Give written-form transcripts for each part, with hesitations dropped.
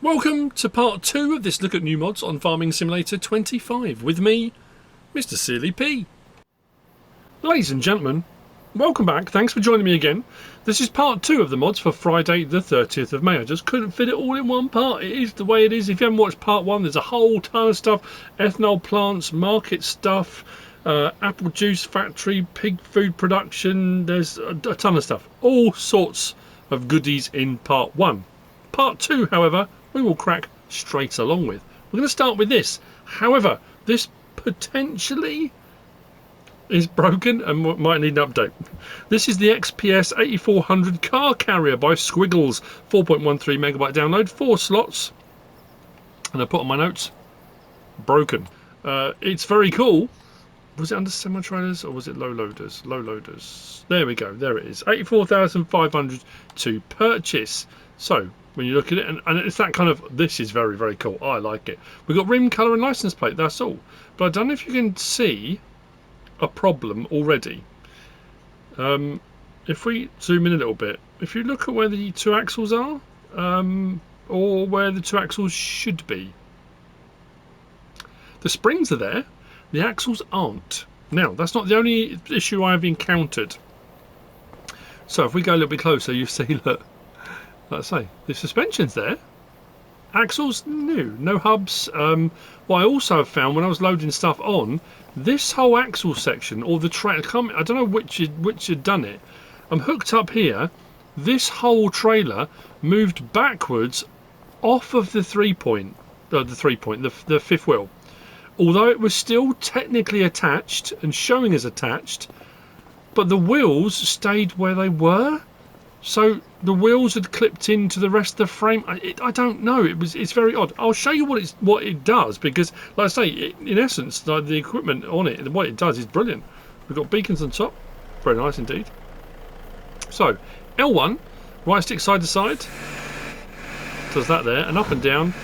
Welcome to part 2 of this look at new mods on Farming Simulator 25 with me, MrSealyp. Ladies and gentlemen, welcome back. Thanks for joining me again. This is part 2 of the mods for Friday the 30th of May. I just couldn't fit it all in one part. It is the way it is. If you haven't watched part 1, there's a whole ton of stuff. Ethanol plants, market stuff, apple juice factory, pig food production. There's a ton of stuff. All sorts of goodies in part 1. Part 2, however, we will crack straight along with. We're going to start with this. However, this potentially is broken and might need an update. This is the XPS 8400 car carrier by Squigglze. 4.13 megabyte download, 4 slots. And I put on my notes, broken. It's very cool. Was it under semi-trailers or was it low loaders? Low loaders. There we go. There it is. 84,500 to purchase. So when you look at it, and it's that kind of, this is very, very cool. I like it. We've got rim, colour and license plate. That's all. But I don't know if you can see a problem already. If we zoom in a little bit, if you look at where the 2 axles are, or where the 2 axles should be, the springs are there. The axles aren't. Now, that's not the only issue I've encountered. So if we go a little bit closer, you see that, let's say, the suspension's there. Axles new, no hubs. What I also have found when I was loading stuff on, this whole axle section, or the trailer, I don't know which had done it. I'm hooked up here. This whole trailer moved backwards off of the the fifth wheel. Although it was still technically attached and showing as attached, but the wheels stayed where they were. So the wheels had clipped into the rest of the frame. I don't know. It's very odd. I'll show you what it does, because, like I say, in essence, the equipment on it, what it does is brilliant. We've got beacons on top. Very nice indeed. So L1, right stick side to side, does that there, and up and down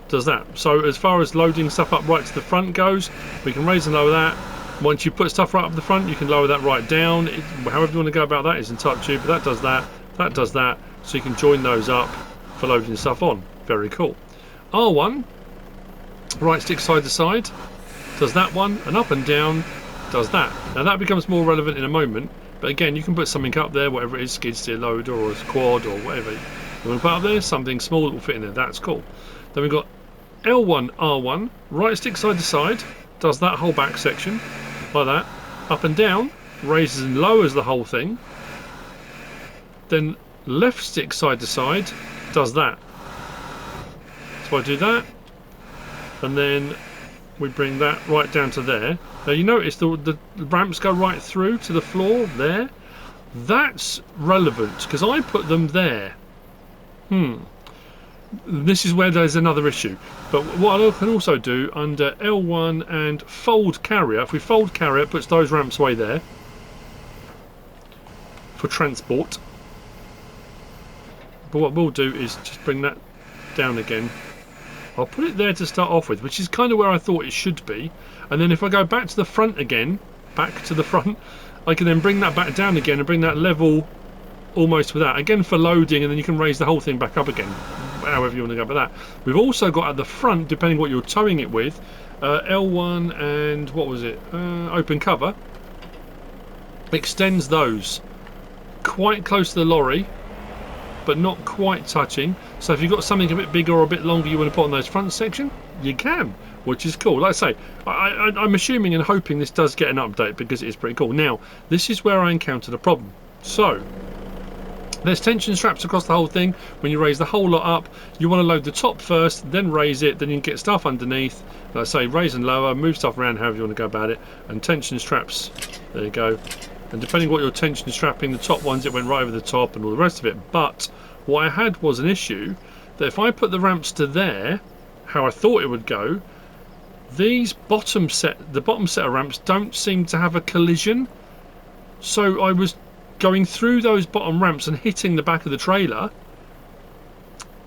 does that. So as far as loading stuff up right to the front goes, we can raise and lower that. Once you put stuff right up the front, you can lower that right down. However you want to go about that is entirely up to you, but that does that, that does that, so you can join those up for loading stuff on. Very cool. R1, right stick side to side, does that one, and up and down does that. Now that becomes more relevant in a moment, but again, you can put something up there, whatever it is, skid steer loader or a quad or whatever you want to put up there, something small that will fit in there. That's cool. Then we've got L1, R1, right stick side to side, does that whole back section, like that, up and down, raises and lowers the whole thing. Then left stick side to side, does that. So I do that, and then we bring that right down to there. Now you notice the ramps go right through to the floor there. That's relevant, because I put them there. This is where there's another issue. But what I can also do under L1 and fold carrier, if we fold carrier, it puts those ramps away there for transport. But what we'll do is just bring that down again. I'll put it there to start off with, which is kind of where I thought it should be. And then if I go back to the front again, back to the front, I can then bring that back down again and bring that level almost with that. Again for loading, and then you can raise the whole thing back up again. However you want to go about that. We've also got at the front, depending what you're towing it with, L1 and what was it? Open cover. Extends those quite close to the lorry, but not quite touching. So if you've got something a bit bigger or a bit longer you want to put on those front section, you can, which is cool. Like I say, I'm assuming and hoping this does get an update, because it is pretty cool. Now, this is where I encountered a problem. So there's tension straps across the whole thing. When you raise the whole lot up, you want to load the top first, then raise it, then you can get stuff underneath. Like I say, raise and lower, move stuff around however you want to go about it. And tension straps, there you go. And depending what your tension strapping, the top ones, it went right over the top and all the rest of it. But what I had was an issue that if I put the ramps to there, how I thought it would go, these the bottom set of ramps don't seem to have a collision. So I was going through those bottom ramps and hitting the back of the trailer,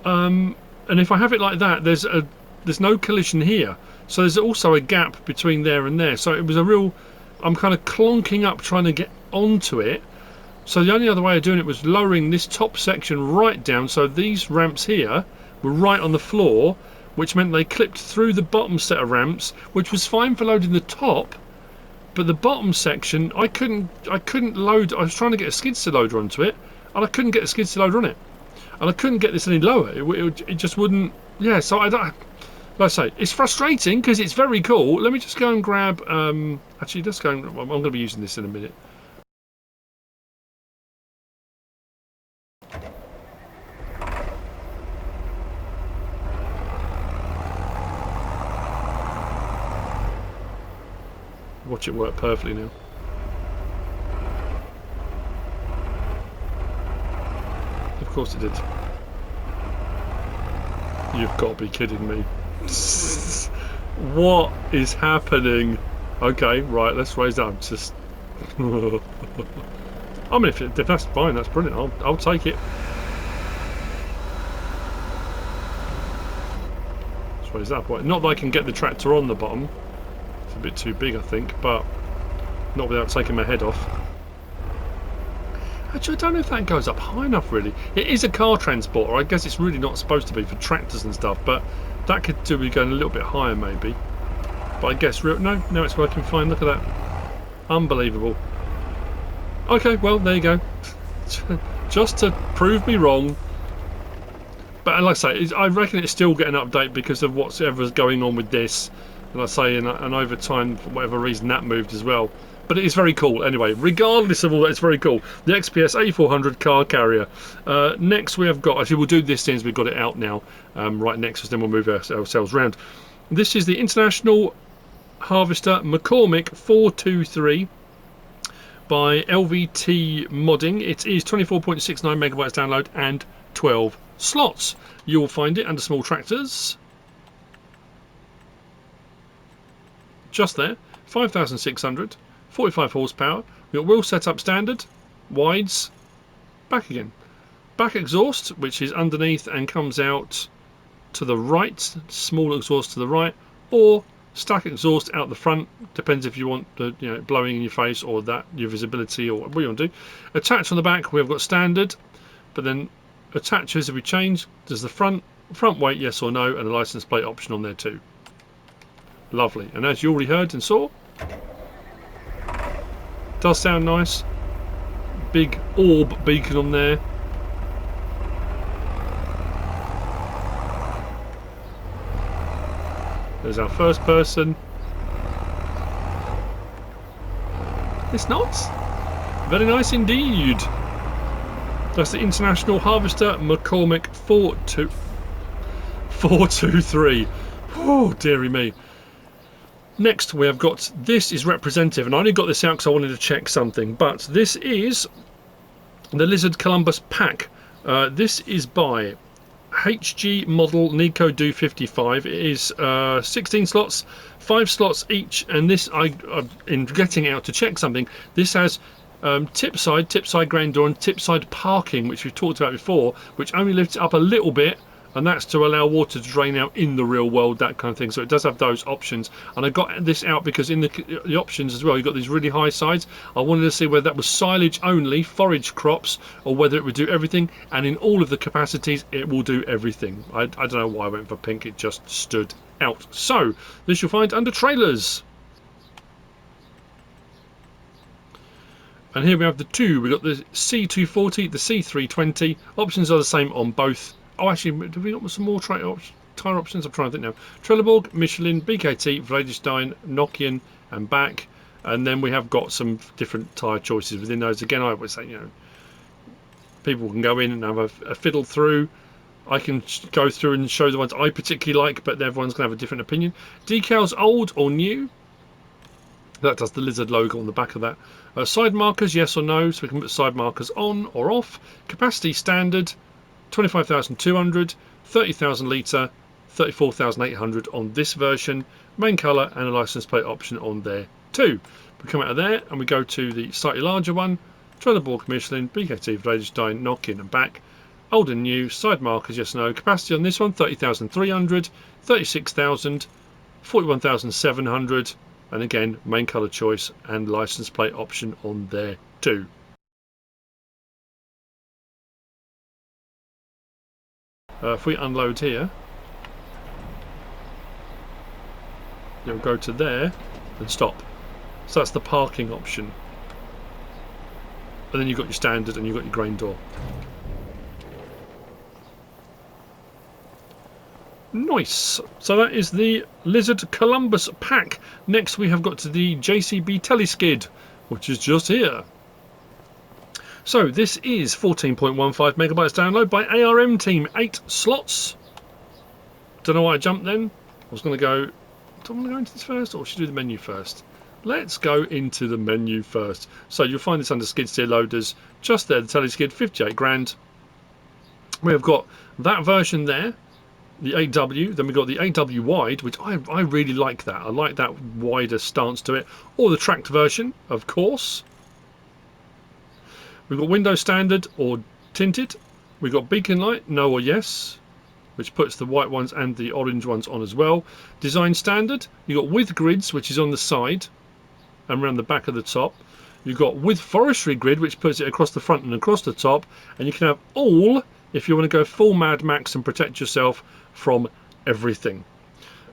and if I have it like that, there's no collision here, so there's also a gap between there and there. So it was a real, I'm kind of clonking up trying to get onto it, So the only other way of doing it was lowering this top section right down, so these ramps here were right on the floor, which meant they clipped through the bottom set of ramps, which was fine for loading the top, but the bottom section I couldn't load. I was trying to get a skid steer loader onto it, and I couldn't get a skid steer loader on it, and I couldn't get this any lower. It just wouldn't. Yeah, so I don't. Like I say, it's frustrating because it's very cool. Let me just go and grab. Actually, let's go. I'm going to be using this in a minute. Watch it work perfectly now. Of course it did. You've got to be kidding me. What is happening? Okay, right, let's raise that. Just I mean, if that's fine, that's brilliant. I'll take it. Let's raise that up. Not that I can get the tractor on the bottom. It's a bit too big, I think, but not without taking my head off. Actually, I don't know if that goes up high enough, really. It is a car transporter. I guess it's really not supposed to be for tractors and stuff, but that could do with going a little bit higher, maybe. But I guess... No, it's working fine. Look at that. Unbelievable. Okay, well, there you go. Just to prove me wrong. But like I say, I reckon it's still getting an update because of whatever's going on with this. And I say, and over time, for whatever reason, that moved as well. But it is very cool. Anyway, regardless of all that, it's very cool. The XPS A400 car carrier. Next we have got, actually we'll do this since we've got it out now, right next, because then we'll move ourselves round. This is the International Harvester McCormick 423 by LVTmodding. It is 24.69 megabytes download and 12 slots. You will find it under small tractors. Just there, 5,600, 45 horsepower. We've got wheel setup standard, wides, back again. Back exhaust, which is underneath and comes out to the right, small exhaust to the right, or stack exhaust out the front, depends if you want the blowing in your face or that your visibility or what you want to do. Attached on the back, we've got standard, but then attaches if we change. There's the front weight, yes or no, and a license plate option on there too. Lovely, and as you already heard and saw, does sound nice. Big orb beacon on there. There's our first person. It's not very nice indeed. That's the International Harvester McCormick 423. Oh, dearie me. Next we have got, this is representative, and I only got this out because I wanted to check something, but this is the Lizard Colombus pack. This is by HGModel Nico Do 55. It is 16 slots, 5 slots each, and this, in getting out to check something, this has tip side grain door and tip side parking, which we've talked about before, which only lifts it up a little bit, and that's to allow water to drain out in the real world, that kind of thing. So it does have those options, and I got this out because in the options as well, you've got these really high sides. I wanted to see whether that was silage only, forage crops, or whether it would do everything, and in all of the capacities it will do everything. I don't know why I went for pink, it just stood out. So this you'll find under trailers. And here we have the two. We've got the C240, the C320. Options are the same on both. Oh, actually, do we got some more tyre options? I'm trying to think now. Trelleborg, Michelin, BKT, Vredestein, Nokian, and back. And then we have got some different tyre choices within those. Again, I would say, people can go in and have a fiddle through. I can go through and show the ones I particularly like, but everyone's going to have a different opinion. Decals, old or new? That does the Lizard logo on the back of that. Side markers, yes or no, so we can put side markers on or off. Capacity standard, 25,200, 30,000 litre, 34,800 on this version. Main colour and a license plate option on there too. We come out of there and we go to the slightly larger one. Trelleborg, Michelin, BKT, Vredestein, Nokian and back. Old and new, side markers, yes or no. Capacity on this one, 30,300, 36,000, 41,700. And again, main colour choice and license plate option on there too. If we unload here, it'll go to there and stop. So that's the parking option. And then you've got your standard and you've got your grain door. Nice. So that is the Lizard Colombus pack. Next we have got to the JCB Teleskid, which is just here. So this is 14.15 megabytes download by ARM team, 8 slots. Don't know why I jumped then. I was going to go, do I want to go into this first or should I do the menu first? Let's go into the menu first. So you'll find this under skid steer loaders, just there, the Teleskid, 58 grand. We have got that version there, the 8W, then we've got the 8W wide, which I really like that. I like that wider stance to it. Or the tracked version, of course. We've got window standard or tinted. We've got beacon light, no or yes, which puts the white ones and the orange ones on as well. Design standard, you've got with grids, which is on the side and around the back of the top. You've got with forestry grid, which puts it across the front and across the top. And you can have all if you want to go full Mad Max and protect yourself from everything.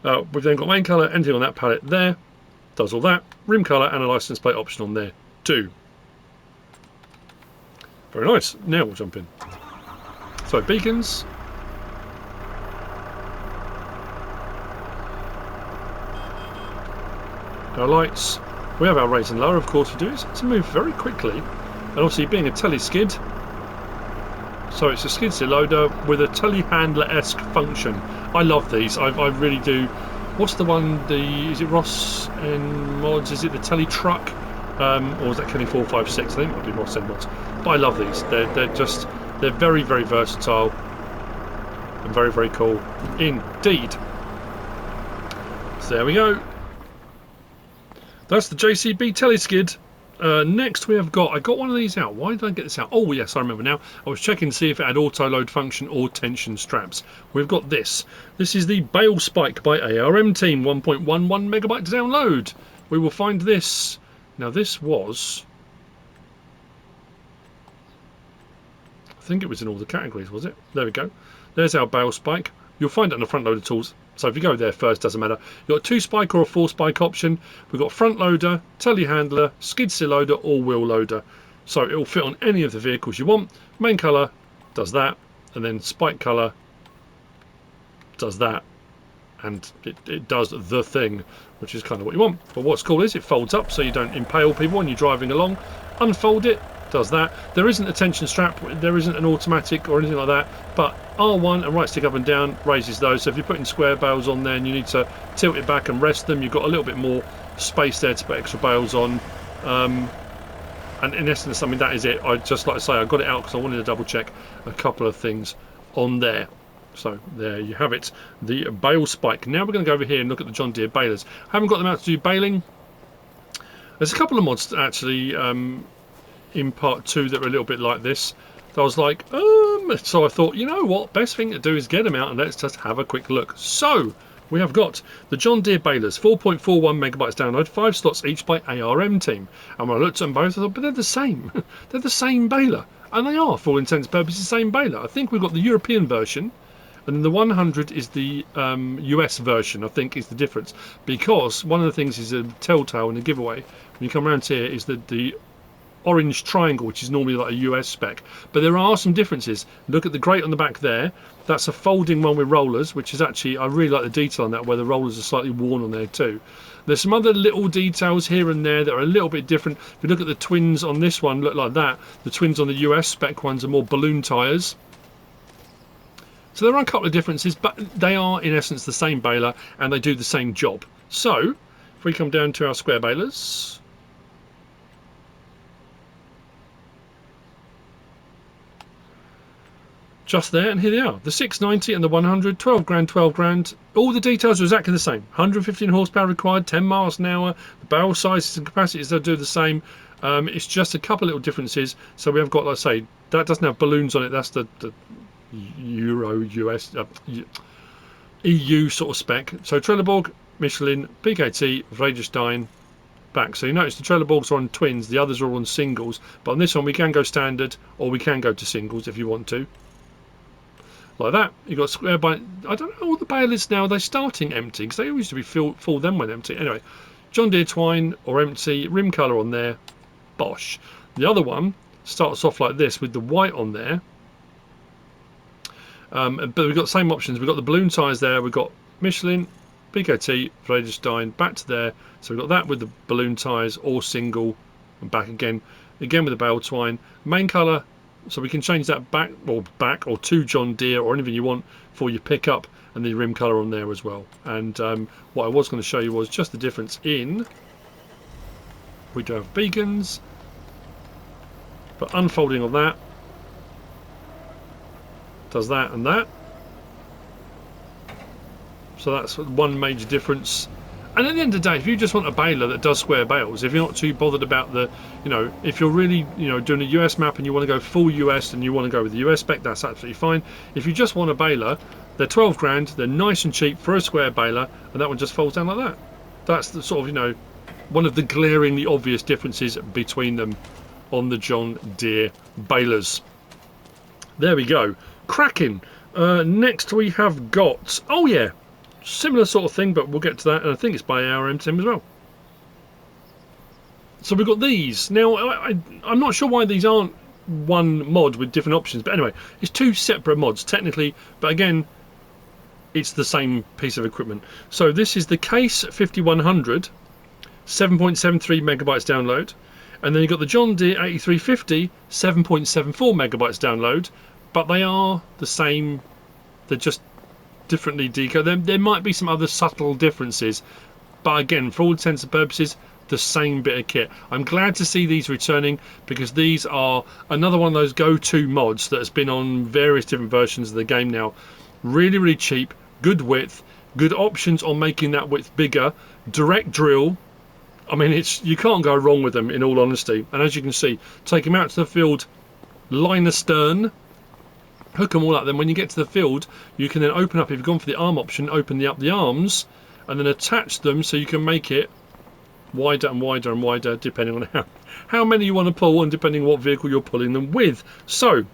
We've then got main colour, anything on that palette there. Does all that. Rim colour and a license plate option on there too. Very nice. Now we'll jump in. So beacons. Our lights. We have our raise and lower, of course we do. It's to move very quickly. And obviously being a teleskid, so it's a skid steer loader with a telehandler-esque function. I love these. I really do. What's the one? Is it Ross and Mods? Is it the Tele Truck? Or was that Kenny 456? I think it might be Ross and Mods. But I love these. They're very, very versatile and very, very cool indeed. So there we go. That's the JCB Teleskid. Next we have got, I got one of these out. Why did I get this out? Oh yes, I remember now. I was checking to see if it had auto load function or tension straps. We've got this. This is the Bale Spike by ARM team, 1.11 megabyte to download. We will find this. Now this was, I think it was in all the categories, was it? There we go. There's our Bale Spike. You'll find it on the front loader tools. So if you go there first, doesn't matter. You've got a 2-spike or a 4-spike option. We've got front loader, telehandler, skid steer loader or wheel loader. So it will fit on any of the vehicles you want. Main colour does that. And then spike colour does that. And it does the thing, which is kind of what you want. But what's cool is it folds up so you don't impale people when you're driving along. Unfold it, does that. There isn't a tension strap, there isn't an automatic or anything like that, but R1 and right stick up and down raises those. So if you're putting square bales on there and you need to tilt it back and rest them, you've got a little bit more space there to put extra bales on. And in essence, I mean, that is it. I'd just like to say I got it out because I wanted to double check a couple of things on there. So there you have it, the Bale Spike. Now we're going to go over here and look at the John Deere balers. I haven't got them out to do baling. There's a couple of mods actually in part 2 that were a little bit like this. I was like, so I thought, you know what, best thing to do is get them out and let's just have a quick look. So we have got the John Deere balers, 4.41 megabytes download, 5 slots each by ARM team. And when I looked at them both, I thought, but they're the same. They're the same baler. And they are, for all intents and purposes, the same baler. I think we've got the European version. And the 100 is the US version, I think, is the difference. Because one of the things is a telltale and a giveaway when you come around here is that the orange triangle, which is normally like a US spec. But there are some differences. Look at the grate on the back there. That's a folding one with rollers, which is actually, I really like the detail on that, where the rollers are slightly worn on there too. There's some other little details here and there that are a little bit different. If you look at the twins on this one, look like that. The twins on the US spec ones are more balloon tyres. So there are a couple of differences, but they are in essence the same baler and they do the same job. So if we come down to our square balers, just there, and here they are, the 690 and the 100, 12 grand, 12 grand. All the details are exactly the same. 115 horsepower required, 10 miles an hour. The barrel sizes and capacities, they'll do the same. It's just a couple little differences. So we have got, like I say, that doesn't have balloons on it. That's the Euro, US, EU sort of spec. So Trelleborg, Michelin, BKT, Vredestein, back. So you notice the Trelleborgs are on twins, the others are on singles. But on this one we can go standard or we can go to singles if you want to. like that. You've got square by, I don't know what the bale is now. They're starting empty because they used to be full then when empty. Anyway, John Deere twine or empty, rim colour on there, bosh. The other one starts off like this with the white on there. But we've got the same options. We've got the balloon tyres there. We've got Michelin, BOBCAT, Vredestein, back to there. So we've got that with the balloon tyres, or single, and back again with the bale twine. Main colour, so we can change that back or to John Deere or anything you want for your pickup, and the rim colour on there as well. And what I was going to show you was just the difference in, we do have beacons, but unfolding of that does that and that. So that's one major difference. And at the end of the day, if you just want a baler that does square bales, if you're not too bothered about the, if you're really, doing a US map and you want to go full US and you want to go with the US spec, that's absolutely fine. If you just want a baler, they're 12 grand, they're nice and cheap for a square baler, and that one just folds down like that. That's the sort of, one of the glaringly obvious differences between them on the John Deere balers. There we go. Cracking. Next we have got, oh yeah, similar sort of thing, but we'll get to that, and I think it's by our team as well. So we've got these. Now, I'm not sure why these aren't one mod with different options, but anyway, it's two separate mods technically, but again, it's the same piece of equipment. So this is the Case 5100, 7.73 megabytes download, and then you've got the John Deere 8350, 7.74 megabytes download, but they are the same, they're just differently decoded. There might be some other subtle differences, but again, for all intents and purposes, the same bit of kit. I'm glad to see these returning, because these are another one of those go-to mods that has been on various different versions of the game now. Really, really cheap, good width, good options on making that width bigger, direct drill. I mean, you can't go wrong with them, in all honesty. And as you can see, take them out to the field, line astern, hook them all up. Then when you get to the field, you can then open up, if you've gone for the arm option, open up the arms and then attach them so you can make it wider and wider and wider, depending on how many you want to pull and depending on what vehicle you're pulling them with. So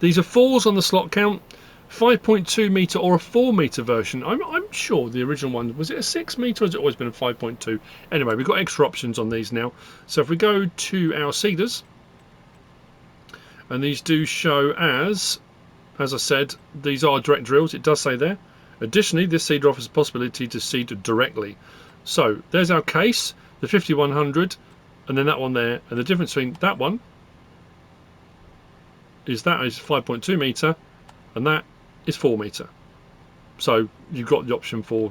these are 4s on the slot count, 5.2 metre or a 4 metre version. I'm sure the original one, was it a 6 metre or has it always been a 5.2? Anyway, we've got extra options on these now. So if we go to our seeders, and these do show as I said, these are direct drills, it does say there. Additionally, this seeder offers the possibility to seed directly. So there's our Case, the 5100, and then that one there. And the difference between that one is that is 5.2 metre and that is 4 metre. So you've got the option for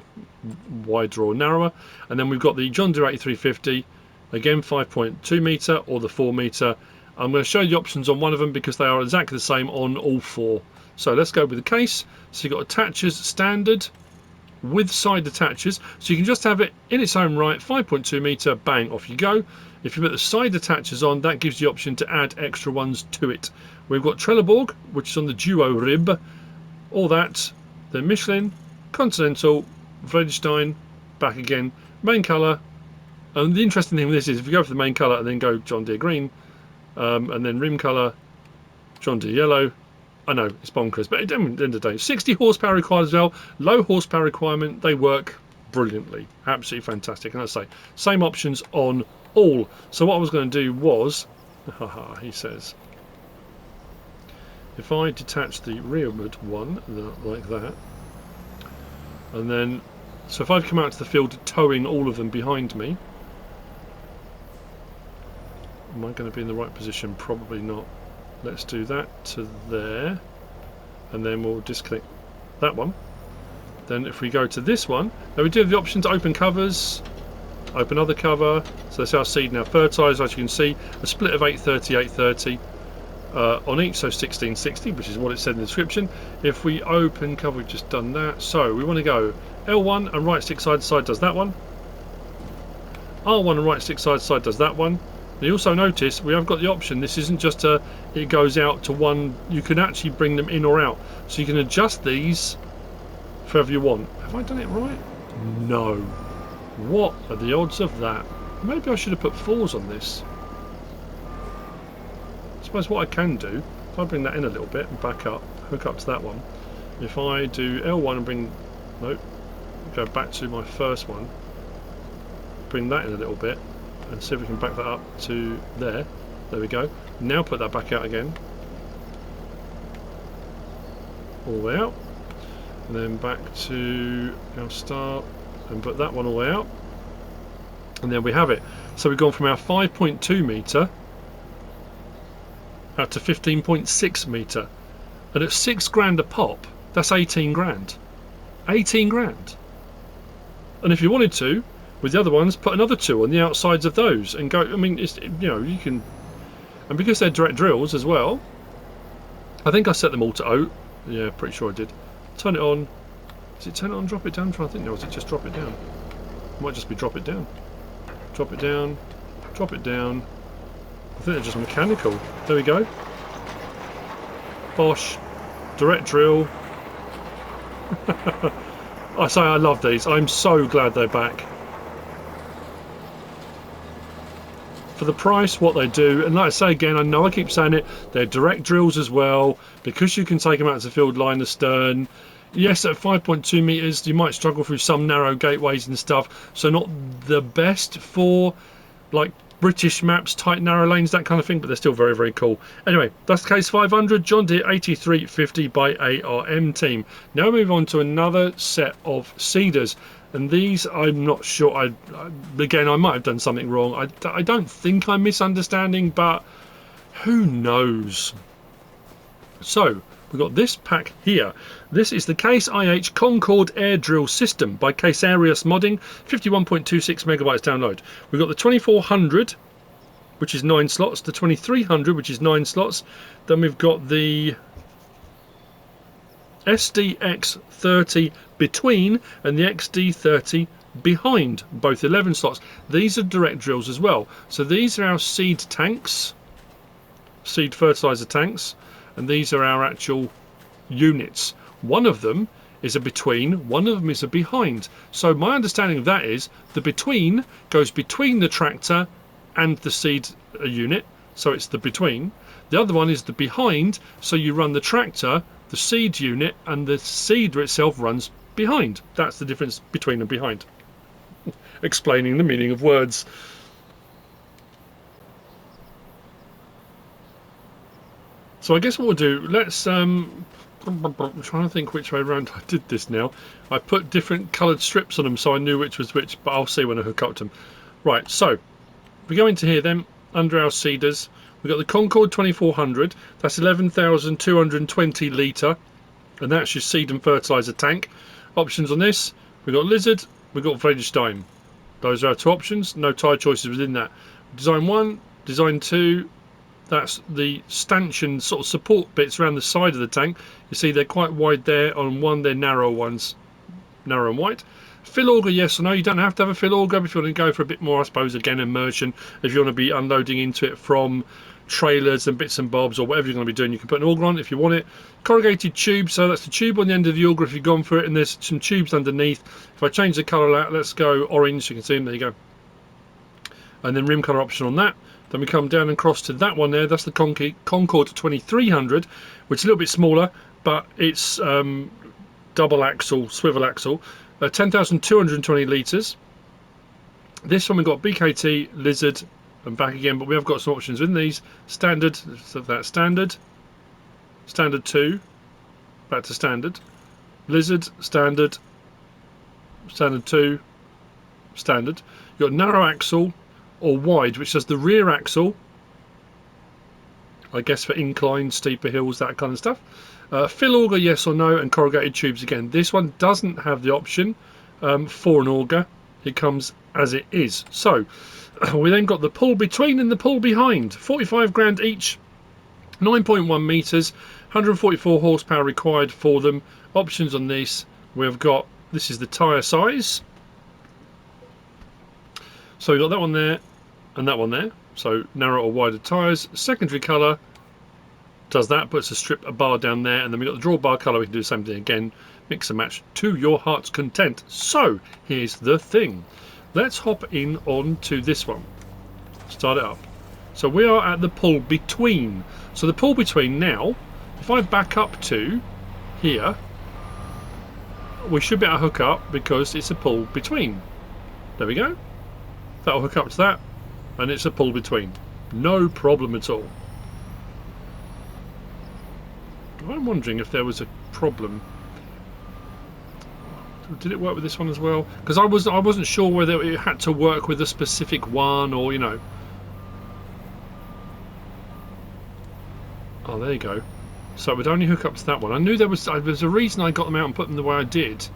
wider or narrower. And then we've got the John Deere 8350, again 5.2 metre or the 4 metre. I'm going to show you the options on one of them because they are exactly the same on all 4. So let's go with the Case. So you've got attachers standard with side attachers. So you can just have it in its own right, 5.2 metre, bang, off you go. If you put the side attachers on, that gives you the option to add extra ones to it. We've got Trelleborg, which is on the Duo rib, all that. Then Michelin, Continental, Vredestein, back again, main colour. And the interesting thing with this is if you go for the main colour and then go John Deere green, and then rim colour, John Deere yellow. I know, it's bonkers, but at the end of the day, 60 horsepower required as well, low horsepower requirement, they work brilliantly, absolutely fantastic. And I say, same options on all. So what I was going to do was, he says, if I detach the rearward one, like that, and then, so if I've come out to the field towing all of them behind me, am I going to be in the right position? Probably not. Let's do that to there, and then we'll disconnect that one. Then if we go to this one, now we do have the option to open covers, open other cover. So that's our seed now fertilizer, as you can see, a split of 830, 830 on each, so 1660, which is what it said in the description. If we open cover, we've just done that. So we want to go L1 and right stick side to side does that one. R1 and right stick side to side does that one. You also notice we have got the option, this isn't just it goes out to one, you can actually bring them in or out. So you can adjust these however you want. Have I done it right? No. What are the odds of that? Maybe I should have put 4s on this. I suppose what I can do, if I bring that in a little bit and back up, hook up to that one, if I do L1 and bring, nope, go back to my first one, bring that in a little bit and see if we can back that up to there. There we go. Now put that back out again, all the way out, and then back to our start and put that one all the way out, and there we have it. So we've gone from our 5.2 metre out to 15.6 metre, and at 6 grand a pop, that's 18 grand. 18 grand. And if you wanted to, with the other ones, put another 2 on the outsides of those and go. I mean, it's, you know, you can, and because they're direct drills as well, I think I set them all to 0. Yeah, pretty sure I did. Turn it on. Is it turn it on, drop it down? I'm trying to think now. Is it just drop it down? It might just be drop it down. Drop it down. Drop it down. I think they're just mechanical. There we go. Bosch. Direct drill. I say I love these. I'm so glad they're back. For the price, what they do, and like I say again, I know I keep saying it, they're direct drills as well, because you can take them out to the field line astern. Yes, at 5.2 metres you might struggle through some narrow gateways and stuff, so not the best for like British maps, tight narrow lanes, that kind of thing, but they're still very, very cool. Anyway, that's the Case 500 John Deere 8350 by ARM team. Now move on to another set of seeders. And these, I'm not sure, again, I might have done something wrong. I don't think I'm misunderstanding, but who knows? So, we've got this pack here. This is the Case IH Concord Air Drill System by Casearias Modding, 51.26 megabytes download. We've got the 2400, which is 9 slots, the 2300, which is 9 slots. Then we've got the SDX30 between and the XD30 behind, both 11 slots. These are direct drills as well. So these are our seed tanks, seed fertilizer tanks, and these are our actual units. One of them is a between, one of them is a behind. So my understanding of that is the between goes between the tractor and the seed unit, so it's the between. The other one is the behind, so you run the tractor, the seed unit, and the seeder itself runs behind. That's the difference between and behind. Explaining the meaning of words. So I guess what we'll do, let's I'm trying to think which way around I did this now. I put different coloured strips on them so I knew which was which, but I'll see when I hook up to them. Right, so we go into here then, under our seeders. We've got the Concord 2400, that's 11,220 litre, and that's your seed and fertiliser tank. Options on this, we've got Lizard, we've got Vredestein. Those are our 2 options, no tyre choices within that. Design 1, Design 2, that's the stanchion sort of support bits around the side of the tank. You see they're quite wide there, on one they're narrow ones, narrow and wide. Fill auger, yes or no, you don't have to have a fill auger if you want to go for a bit more, I suppose, again, immersion. If you want to be unloading into it from trailers and bits and bobs or whatever you're going to be doing, you can put an auger on if you want it. Corrugated tube, so that's the tube on the end of the auger if you've gone for it, and there's some tubes underneath. If I change the colour out, let's go orange, you can see them, there you go. And then rim colour option on that. Then we come down and cross to that one there, that's the Concord 2300, which is a little bit smaller, but it's double axle, swivel axle, 10,220 litres. This one we've got BKT, Lizard, and back again, but we have got some options in these. Standard, so that's standard, standard 2, back to standard, Lizard, standard, standard 2, standard. You've got narrow axle or wide, which does the rear axle, I guess for incline, steeper hills, that kind of stuff. Fill auger, yes or no, and corrugated tubes again. This one doesn't have the option for an auger. It comes as it is. So we then got the pull between and the pull behind. 45 grand each, 9.1 metres, 144 horsepower required for them. Options on this, we've got, this is the tyre size. So we've got that one there and that one there. So narrow or wider tyres. Secondary colour does that, puts a strip, a bar down there, and then we've got the drawbar colour. We can do the same thing again, mix and match to your heart's content. So here's the thing, let's hop in on to this one, start it up. So we are at the pull between. So the pull between now, if I back up to here, we should be able to hook up because it's a pull between. There we go. That'll hook up to that, and it's a pull between. No problem at all. I'm wondering if there was a problem. Did it work with this one as well? Because I wasn't sure whether it had to work with a specific one or, you know. Oh, there you go. So it would only hook up to that one. I knew there was a reason I got them out and put them the way I did.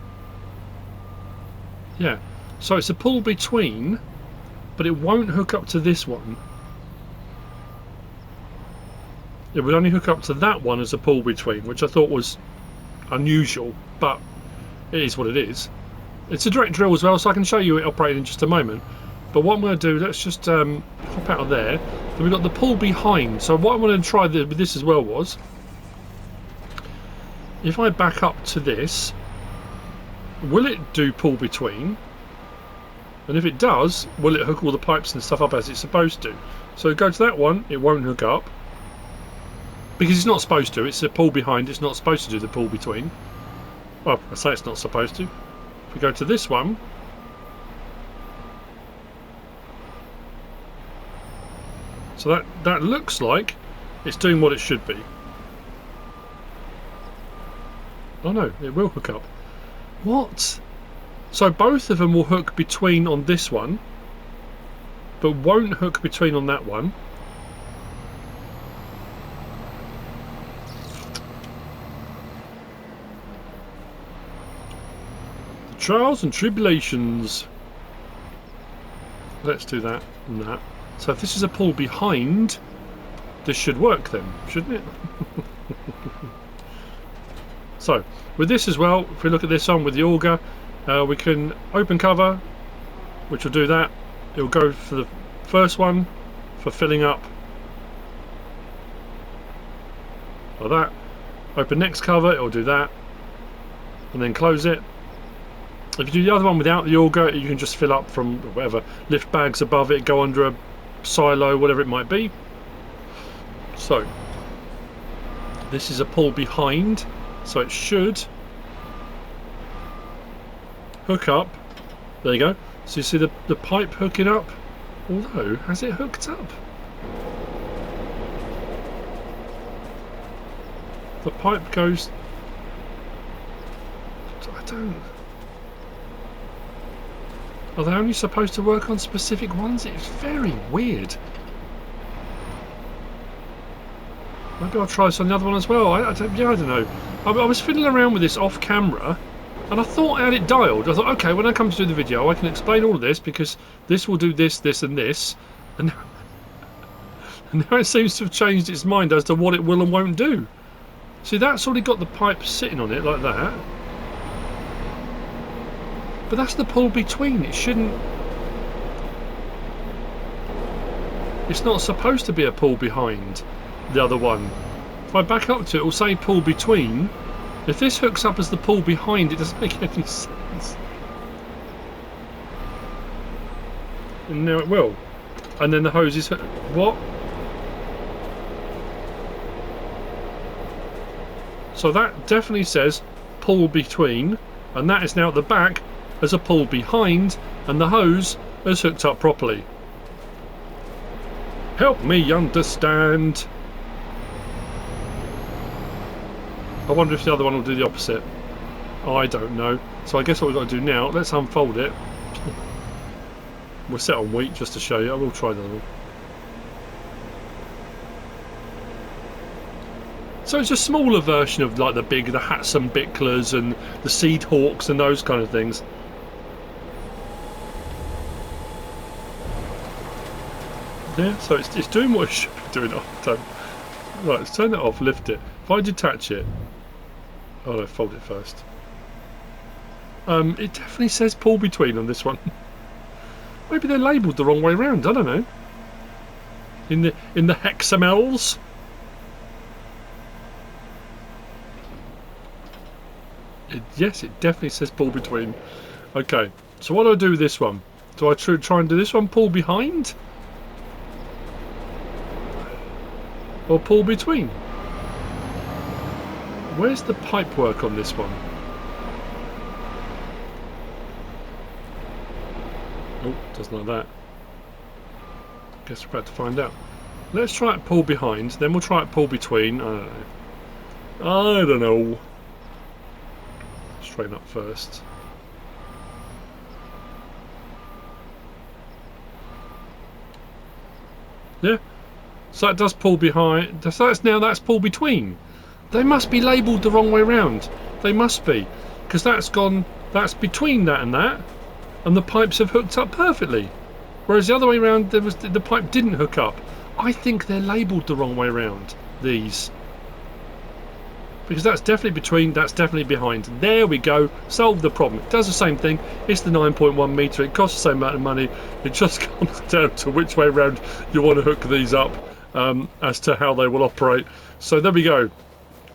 Yeah. So it's a pull between, but it won't hook up to this one. It would only hook up to that one as a pull between, which I thought was unusual, but it is what it is. It's a direct drill as well, so I can show you it operating in just a moment. But what I'm going to do, let's just hop out of there. Then we've got the pull behind. So what I wanted to try with this as well was, if I back up to this, will it do pull between? And if it does, will it hook all the pipes and stuff up as it's supposed to? So go to that one, it won't hook up. Because it's not supposed to, it's a pull behind, it's not supposed to do the pull between. Well, I say it's not supposed to. If we go to this one, so that looks like it's doing what it should be. Oh no, it will hook up. What? So both of them will hook between on this one, but won't hook between on that one. Trials and tribulations. Let's do that and that. So if this is a pull behind, this should work then, shouldn't it? So with this as well, if we look at this on with the auger, we can open cover, which will do that. It will go for the first one for filling up like that. Open next cover, it will do that, and then close it. If you do the other one without the auger, you can just fill up from whatever, lift bags above it, go under a silo, whatever it might be. So this is a pull behind, so it should hook up. There you go. So you see the pipe hooking up, although has it hooked up? The pipe goes, I don't. Are they only supposed to work on specific ones? It's very weird. Maybe I'll try this on the other one as well. I don't know. I was fiddling around with this off camera, and I thought I had it dialed. I thought, okay, when I come to do the video, I can explain all of this because this will do this, this, and this. And now it seems to have changed its mind as to what it will and won't do. See, that's already got the pipe sitting on it like that. But that's the pull between. It shouldn't. It's not supposed to be a pull behind the other one. If I back up to it, it will say pull between. If this hooks up as the pull behind, it doesn't make any sense. And now it will. And then the hose is. What? So that definitely says pull between, and that is now at the back as a pull behind, and the hose is hooked up properly. Help me understand. I wonder if the other one will do the opposite. Oh, I don't know. So I guess what we've got to do now, let's unfold it. We'll set on wheat just to show you. I will try the other one. So it's a smaller version of like the Hatson Bicklers and the Seed Hawks and those kind of things. Yeah, so it's doing what it should be doing. Oh, right, let's turn that off, lift it. If I detach it, oh no, fold it first. It definitely says pull between on this one. Maybe they're labelled the wrong way around. I don't know. In the hexamels. Yes, it definitely says pull between. Okay, so what do I do with this one? Do I try and do this one pull behind? Or pull between? Where's the pipe work on this one? Oh, doesn't like that. Guess we're about to find out. Let's try it pull behind, then we'll try it pull between. I don't know. Straighten up first. Yeah. So it does pull behind. So that's pull between. They must be labelled the wrong way round. They must be, because that's between that, and the pipes have hooked up perfectly. Whereas the other way around, the pipe didn't hook up. I think they're labelled the wrong way round, these. Because that's definitely between, that's definitely behind. There we go, solve the problem. It does the same thing. It's the 9.1 metre, it costs the same amount of money. It just comes down to which way round you want to hook these up, as to how they will operate. So there we go.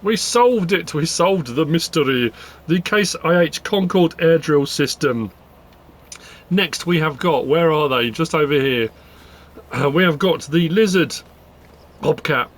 We solved it. We solved the mystery. The Case IH Concord air drill system. Next we have got, where are they? Just over here. We have got the Lizard Bobcat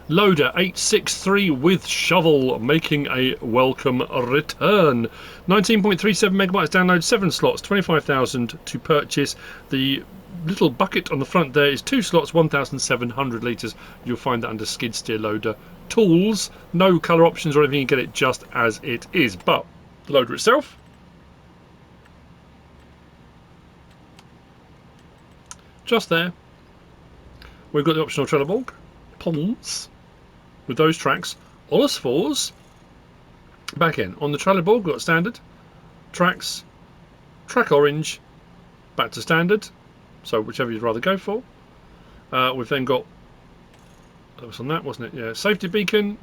loader 863 with shovel making a welcome return. 19.37 megabytes download, 7 slots, 25,000 to purchase. The little bucket on the front there is 2 slots, 1,700 litres. You'll find that under skid steer loader tools. No colour options or anything, you get it just as it is. But the loader itself, just there. We've got the optional Trelleborg ponds with those tracks. Ollis 4s back in. On the Trelleborg we've got standard tracks, track orange, back to standard, so whichever you'd rather go for. We've then got, that was on that, wasn't it? Yeah, safety beacon,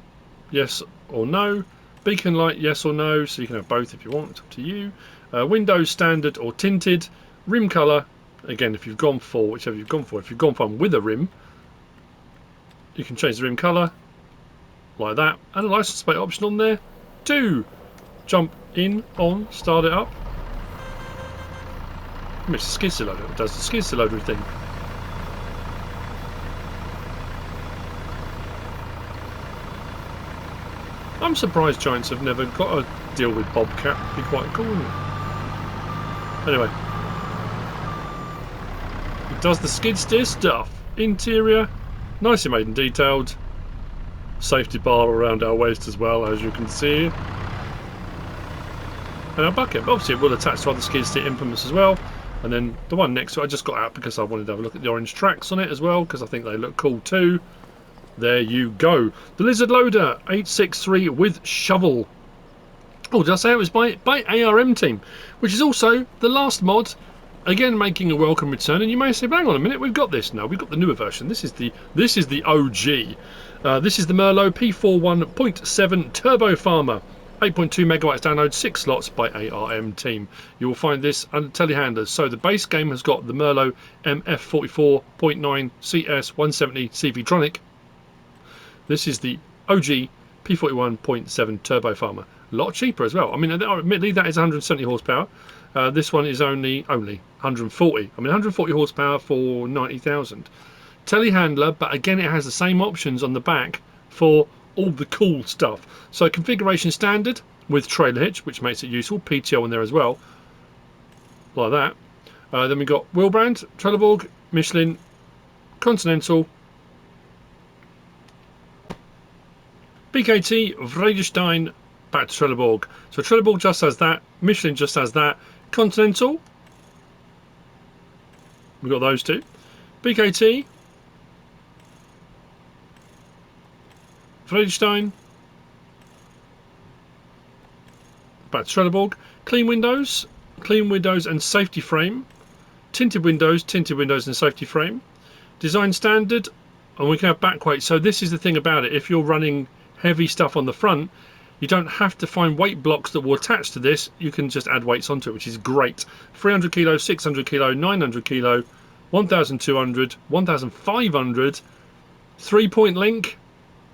yes or no. Beacon light, yes or no, so you can have both if you want, it's up to you. Windows standard or tinted. Rim colour, again, if you've gone for whichever you've gone for. If you've gone for one with a rim, you can change the rim colour like that, and a license plate option on there too. Jump in, on, start it up. It's the skid steer loader, it does the skid steer loader thing. I'm surprised Giants have never got a deal with BOBCAT. It'd be quite cool, wouldn't it? Anyway, it does the skid steer stuff. Interior, nicely made and detailed. Safety bar around our waist as well, as you can see. And our bucket, obviously it will attach to other skid steer implements as well. And then the one next to it I just got out because I wanted to have a look at the orange tracks on it as well, because I think they look cool too. There you go. The Lizard Loader 863 with shovel. Oh, did I say it was by ARM team, which is also the last mod, again making a welcome return. And you may say, hang on a minute, we've got this now. We've got the newer version. This is the OG. This is the Merlo P41.7 Turbofarmer. 8.2 megabytes download, 6 slots by ARM team. You will find this under telehandlers. So the base game has got the Merlo MF44.9 CS 170 CV-tronic. This is the OG P41.7 Turbofarmer. A lot cheaper as well. I mean, admittedly, that is 170 horsepower. This one is only 140. I mean, 140 horsepower for 90,000. Telehandler, but again, it has the same options on the back for all the cool stuff. So configuration standard with trailer hitch, which makes it useful. PTO in there as well, like that. Then we've got wheel brand, Trelleborg, Michelin, Continental, BKT, Vredestein, back to Trelleborg. So Trelleborg just has that, Michelin just has that, Continental, we've got those two, BKT, Vredestein, back to Trelleborg. Clean windows and safety frame. Tinted windows and safety frame. Design standard, and we can have back weight. So this is the thing about it. If you're running heavy stuff on the front, you don't have to find weight blocks that will attach to this. You can just add weights onto it, which is great. 300 kilo, 600 kilo, 900 kilo, 1,200, 1,500. 3-point link.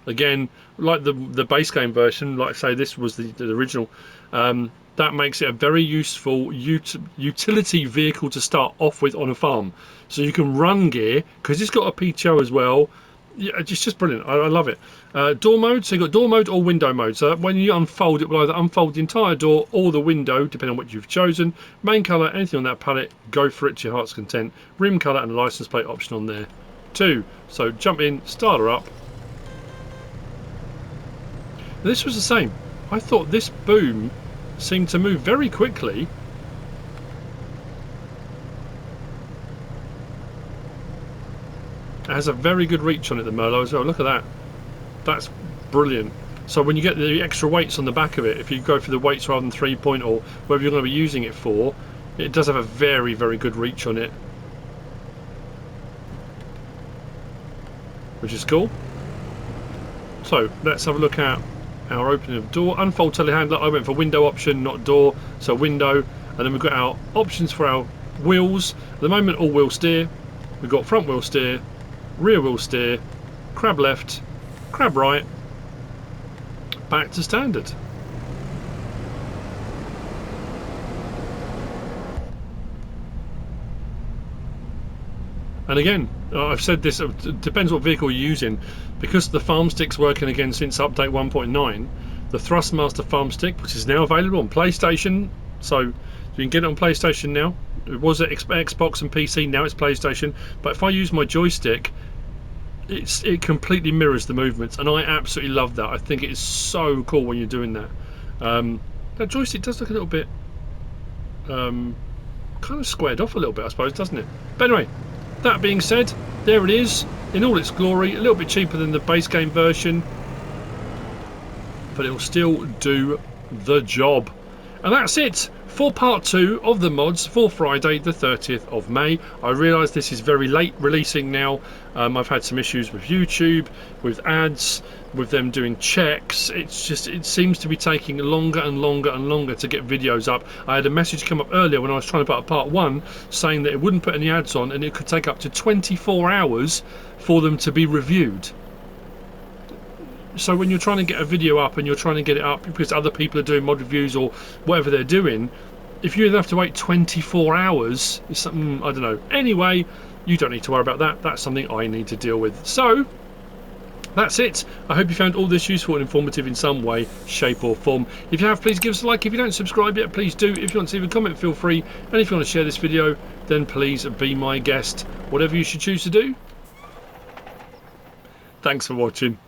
Again, like the base game version, like I say, this was the original. That makes it a very useful utility vehicle to start off with on a farm. So you can run gear, because it's got a PTO as well. yeah, it's just brilliant. I love it. Door mode, so you've got door mode or window mode. So when you unfold, it will either unfold the entire door or the window, depending on what you've chosen. Main colour, anything on that palette, go for it to your heart's content. Rim colour and a license plate option on there too. So jump in, start her up. This was the same. I thought this boom seemed to move very quickly. It has a very good reach on it, the Merlot as well. Look at that. That's brilliant. So when you get the extra weights on the back of it, if you go for the weights rather than 3-point or whatever you're going to be using it for, it does have a very, very good reach on it, which is cool. So let's have a look at our opening of door. Unfold telehandler, I went for window option, not door, so window. And then we've got our options for our wheels. At the moment, all wheel steer. We've got front wheel steer, rear wheel steer, crab left, crab right, back to standard. And again, I've said this, it depends what vehicle you're using, because the farm stick's working again since update 1.9. The Thrustmaster farm stick, which is now available on PlayStation, so you can get it on PlayStation now. It was at Xbox and PC, now it's PlayStation. But if I use my joystick, it completely mirrors the movements, and I absolutely love that. I think it is so cool when you're doing that. That joystick does look a little bit kind of squared off a little bit, I suppose, doesn't it? But anyway, that being said, there it is in all its glory. A little bit cheaper than the base game version, but it will still do the job. And that's it for part 2 of the mods for Friday the 30th of May. I realise this is very late releasing now. I've had some issues with YouTube, with ads, with them doing checks. It seems to be taking longer and longer and longer to get videos up. I had a message come up earlier when I was trying to put up part 1 saying that it wouldn't put any ads on and it could take up to 24 hours for them to be reviewed. So when you're trying to get a video up and you're trying to get it up because other people are doing mod reviews or whatever they're doing, if you have to wait 24 hours, it's something, I don't know. Anyway, you don't need to worry about that. That's something I need to deal with. So that's it. I hope you found all this useful and informative in some way, shape or form. If you have, please give us a like. If you don't subscribe yet, please do. If you want to leave a comment, feel free. And if you want to share this video, then please be my guest. Whatever you should choose to do. Thanks for watching.